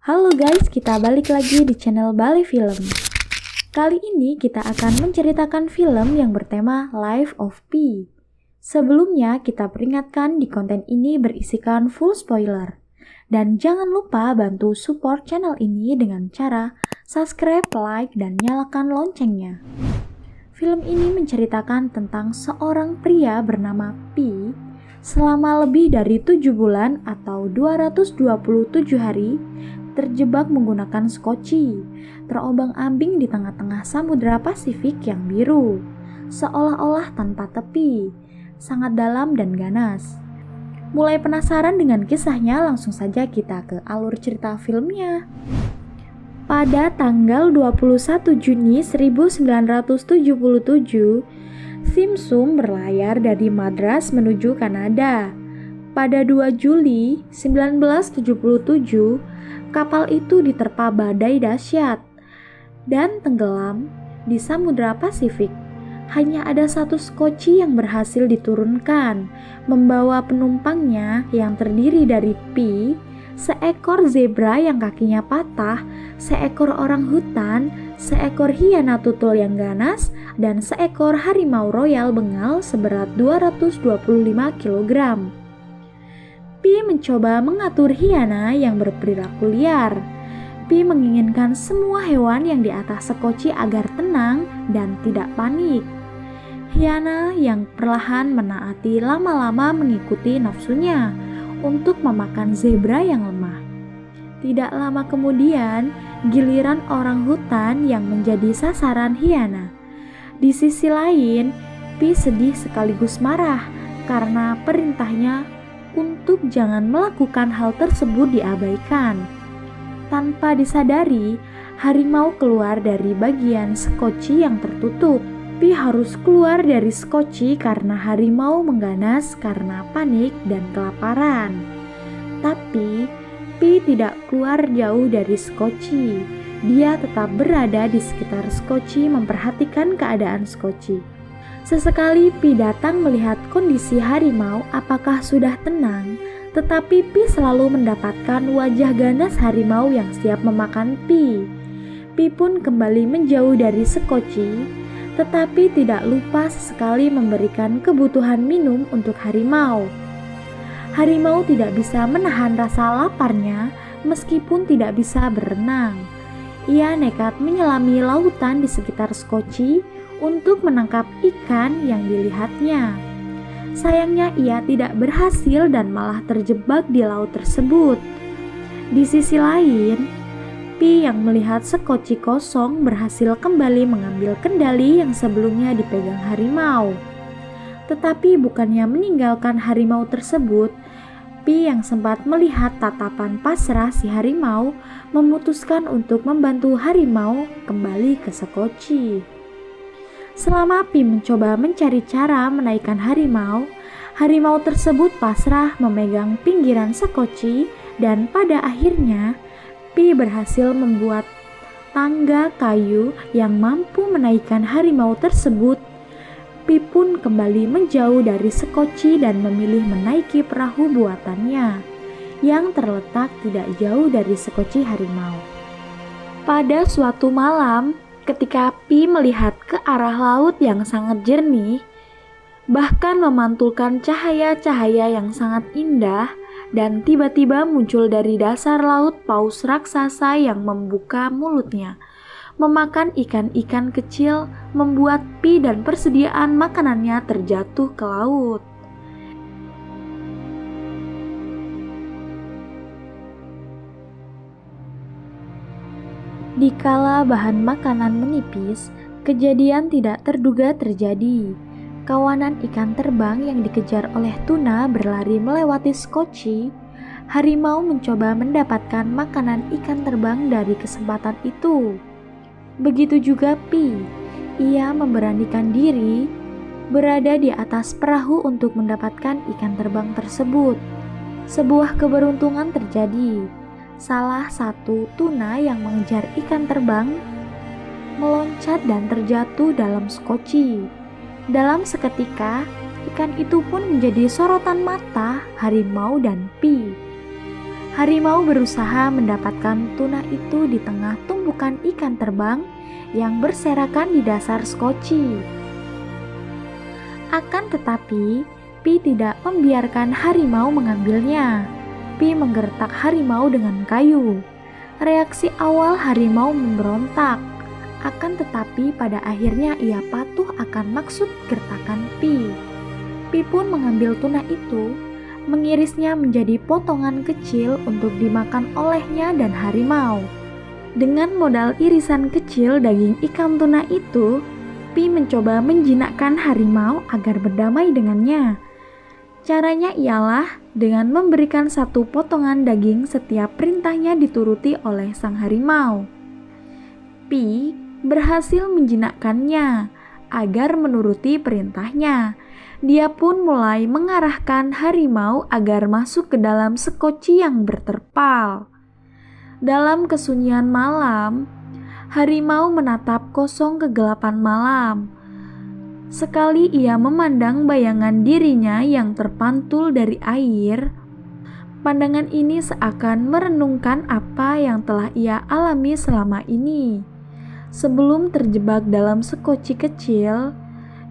Halo guys, kita balik lagi di channel Bali Film. Kali ini kita akan menceritakan film yang bertema Life of Pi. Sebelumnya kita peringatkan di konten ini berisikan full spoiler. Dan jangan lupa bantu support channel ini dengan cara subscribe, like, dan nyalakan loncengnya. Film ini menceritakan tentang seorang pria bernama Pi selama lebih dari 7 bulan atau 227 hari terjebak menggunakan skoci, terombang-ambing di tengah-tengah Samudra Pasifik yang biru, seolah-olah tanpa tepi, sangat dalam dan ganas. Mulai penasaran dengan kisahnya, langsung saja kita ke alur cerita filmnya. Pada tanggal 21 Juni 1977, Simsum berlayar dari Madras menuju Kanada. Pada 2 Juli 1977, kapal itu diterpa badai dahsyat dan tenggelam di Samudra Pasifik. Hanya ada satu skoci yang berhasil diturunkan, membawa penumpangnya yang terdiri dari Pi, seekor zebra yang kakinya patah, seekor orang hutan, seekor hiana tutul yang ganas, dan seekor harimau royal Bengal seberat 225 kg. Pi mencoba mengatur hiana yang berperilaku liar. Pi menginginkan semua hewan yang di atas skoci agar tenang dan tidak panik. Hiana yang perlahan menaati lama-lama mengikuti nafsunya untuk memakan zebra yang lemah. Tidak lama kemudian, giliran orang hutan yang menjadi sasaran hiana. Di sisi lain, Pi sedih sekaligus marah karena perintahnya untuk jangan melakukan hal tersebut diabaikan. Tanpa disadari, harimau keluar dari bagian skoci yang tertutup. Pi harus keluar dari skoci karena harimau mengganas karena panik dan kelaparan. Tapi Pi tidak keluar jauh dari skoci. Dia tetap berada di sekitar skoci memperhatikan keadaan skoci. Sesekali Pi datang melihat kondisi harimau apakah sudah tenang, tetapi Pi selalu mendapatkan wajah ganas harimau yang siap memakan Pi. Pi pun kembali menjauh dari skoci, tetapi tidak lupa sesekali memberikan kebutuhan minum untuk harimau. Harimau tidak bisa menahan rasa laparnya meskipun tidak bisa berenang. Ia nekat menyelami lautan di sekitar skoci untuk menangkap ikan yang dilihatnya. Sayangnya ia tidak berhasil dan malah terjebak di laut tersebut. Di sisi lain, Pi yang melihat skoci kosong berhasil kembali mengambil kendali yang sebelumnya dipegang harimau. Tetapi bukannya meninggalkan harimau tersebut, Pi yang sempat melihat tatapan pasrah si harimau memutuskan untuk membantu harimau kembali ke skoci. Selama Pi mencoba mencari cara menaikkan harimau, harimau tersebut pasrah memegang pinggiran skoci dan pada akhirnya Pi berhasil membuat tangga kayu yang mampu menaikkan harimau tersebut. Pi pun kembali menjauh dari skoci dan memilih menaiki perahu buatannya yang terletak tidak jauh dari skoci harimau. Pada suatu malam, ketika Pi melihat ke arah laut yang sangat jernih, bahkan memantulkan cahaya-cahaya yang sangat indah, dan tiba-tiba muncul dari dasar laut paus raksasa yang membuka mulutnya, memakan ikan-ikan kecil, membuat Pi dan persediaan makanannya terjatuh ke laut. Dikala bahan makanan menipis, kejadian tidak terduga terjadi. Kawanan ikan terbang yang dikejar oleh tuna berlari melewati skoci. Harimau mencoba mendapatkan makanan ikan terbang dari kesempatan itu. Begitu juga Pi. Ia memberanikan diri berada di atas perahu untuk mendapatkan ikan terbang tersebut. Sebuah keberuntungan terjadi. Salah satu tuna yang mengejar ikan terbang meloncat dan terjatuh dalam skoci. Dalam seketika, ikan itu pun menjadi sorotan mata harimau dan Pi. Harimau berusaha mendapatkan tuna itu di tengah tumpukan ikan terbang yang berserakan di dasar skoci. Akan tetapi, Pi tidak membiarkan harimau mengambilnya. Pi menggertak harimau dengan kayu. Reaksi awal harimau memberontak. Akan tetapi pada akhirnya ia patuh akan maksud gertakan Pi. Pi pun mengambil tuna itu, mengirisnya menjadi potongan kecil untuk dimakan olehnya dan harimau. Dengan modal irisan kecil daging ikan tuna itu, Pi mencoba menjinakkan harimau agar berdamai dengannya. Caranya ialah dengan memberikan satu potongan daging setiap perintahnya dituruti oleh sang harimau. Pi berhasil menjinakkannya agar menuruti perintahnya. Dia pun mulai mengarahkan harimau agar masuk ke dalam skoci yang berterpal. Dalam kesunyian malam, harimau menatap kosong kegelapan malam. Sekali ia memandang bayangan dirinya yang terpantul dari air. Pandangan ini seakan merenungkan apa yang telah ia alami selama ini. Sebelum terjebak dalam skoci kecil,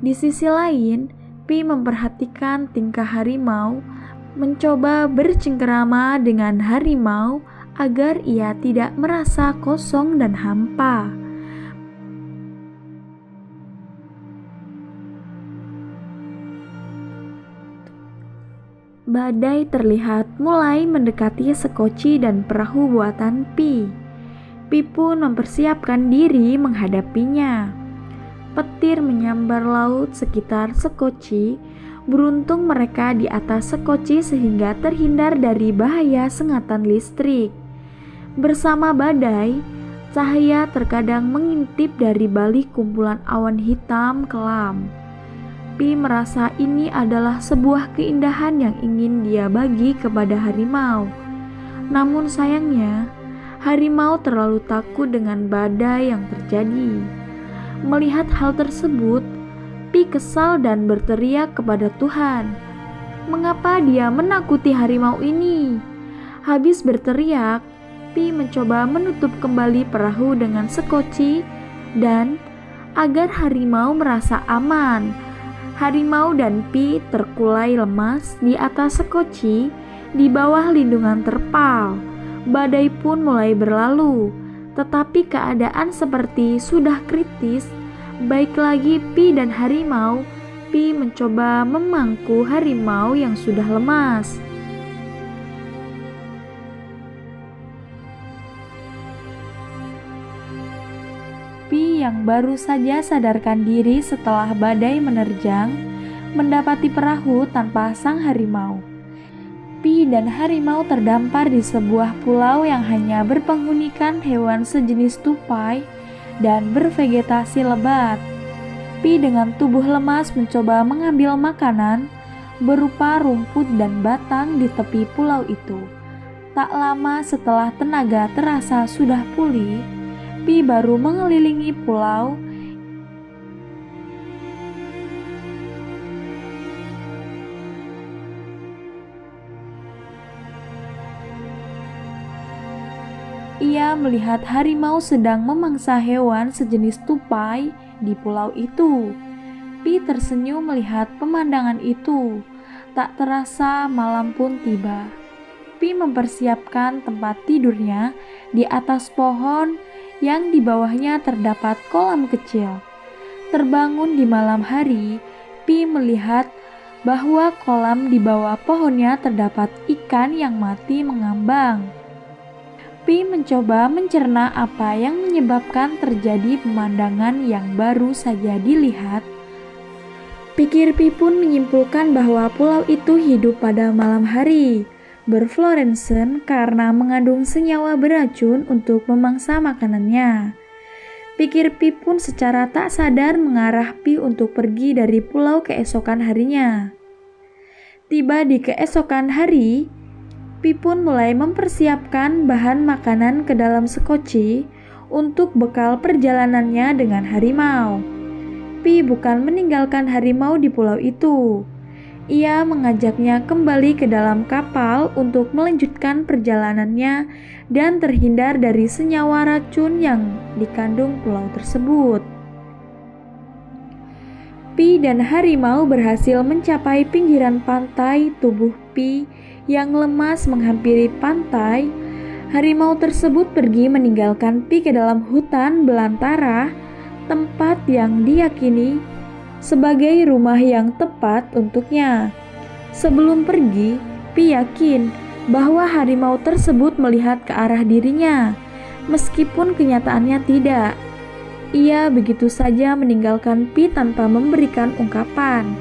di sisi lain, Pi memperhatikan tingkah harimau, mencoba bercengkerama dengan harimau agar ia tidak merasa kosong dan hampa. Badai terlihat mulai mendekati skoci dan perahu buatan Pi. Pi pun mempersiapkan diri menghadapinya. Petir menyambar laut sekitar skoci. Beruntung mereka di atas skoci sehingga terhindar dari bahaya sengatan listrik. Bersama badai, cahaya terkadang mengintip dari balik kumpulan awan hitam kelam. Pi merasa ini adalah sebuah keindahan yang ingin dia bagi kepada harimau. Namun sayangnya, harimau terlalu takut dengan badai yang terjadi. Melihat hal tersebut, Pi kesal dan berteriak kepada Tuhan. Mengapa dia menakuti harimau ini? Habis berteriak, Pi mencoba menutup kembali perahu dengan skoci dan agar harimau merasa aman. Harimau dan Pi terkulai lemas di atas skoci di bawah lindungan terpal. Badai pun mulai berlalu. Tetapi keadaan seperti sudah kritis. Baik lagi Pi dan harimau, Pi mencoba memangku harimau yang sudah lemas. Pi yang baru saja sadarkan diri setelah badai menerjang, mendapati perahu tanpa sang harimau. Pi dan harimau terdampar di sebuah pulau yang hanya berpenghunikan hewan sejenis tupai dan bervegetasi lebat. Pi dengan tubuh lemas mencoba mengambil makanan berupa rumput dan batang di tepi pulau itu. Tak lama setelah tenaga terasa sudah pulih, Pi baru mengelilingi pulau. Ia melihat harimau sedang memangsa hewan sejenis tupai di pulau itu. Pi tersenyum melihat pemandangan itu. Tak terasa malam pun tiba. Pi mempersiapkan tempat tidurnya di atas pohon yang di bawahnya terdapat kolam kecil. Terbangun di malam hari, Pi melihat bahwa kolam di bawah pohonnya terdapat ikan yang mati mengambang. Pi mencoba mencerna apa yang menyebabkan terjadi pemandangan yang baru saja dilihat. Pikir Pi pun menyimpulkan bahwa pulau itu hidup pada malam hari, berfluorescen karena mengandung senyawa beracun untuk memangsa makanannya. Pikir Pi pun secara tak sadar mengarah Pi untuk pergi dari pulau keesokan harinya. Tiba di keesokan hari, Pi pun mulai mempersiapkan bahan makanan ke dalam skoci untuk bekal perjalanannya dengan harimau. Pi bukan meninggalkan harimau di pulau itu. Ia mengajaknya kembali ke dalam kapal untuk melanjutkan perjalanannya dan terhindar dari senyawa racun yang dikandung pulau tersebut. Pi dan harimau berhasil mencapai pinggiran pantai. Tubuh Pi yang lemas menghampiri pantai. Harimau tersebut pergi meninggalkan Pi ke dalam hutan belantara, tempat yang diyakini sebagai rumah yang tepat untuknya. Sebelum pergi, Pi yakin bahwa harimau tersebut melihat ke arah dirinya, meskipun kenyataannya tidak. Ia begitu saja meninggalkan Pi tanpa memberikan ungkapan.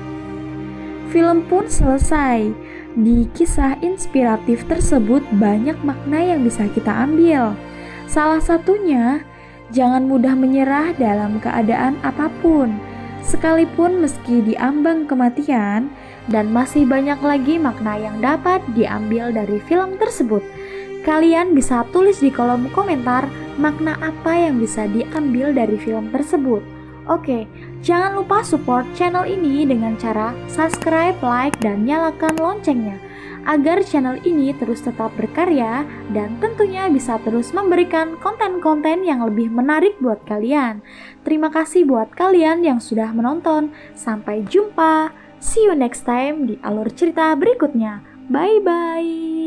Film pun selesai. Di kisah inspiratif tersebut banyak makna yang bisa kita ambil. Salah satunya, jangan mudah menyerah dalam keadaan apapun, sekalipun meski diambang kematian, dan masih banyak lagi makna yang dapat diambil dari film tersebut. Kalian bisa tulis di kolom komentar makna apa yang bisa diambil dari film tersebut. Oke, jangan lupa support channel ini dengan cara subscribe, like, dan nyalakan loncengnya agar channel ini terus tetap berkarya dan tentunya bisa terus memberikan konten-konten yang lebih menarik buat kalian. Terima kasih buat kalian yang sudah menonton. Sampai jumpa. See you next time di alur cerita berikutnya. Bye-bye.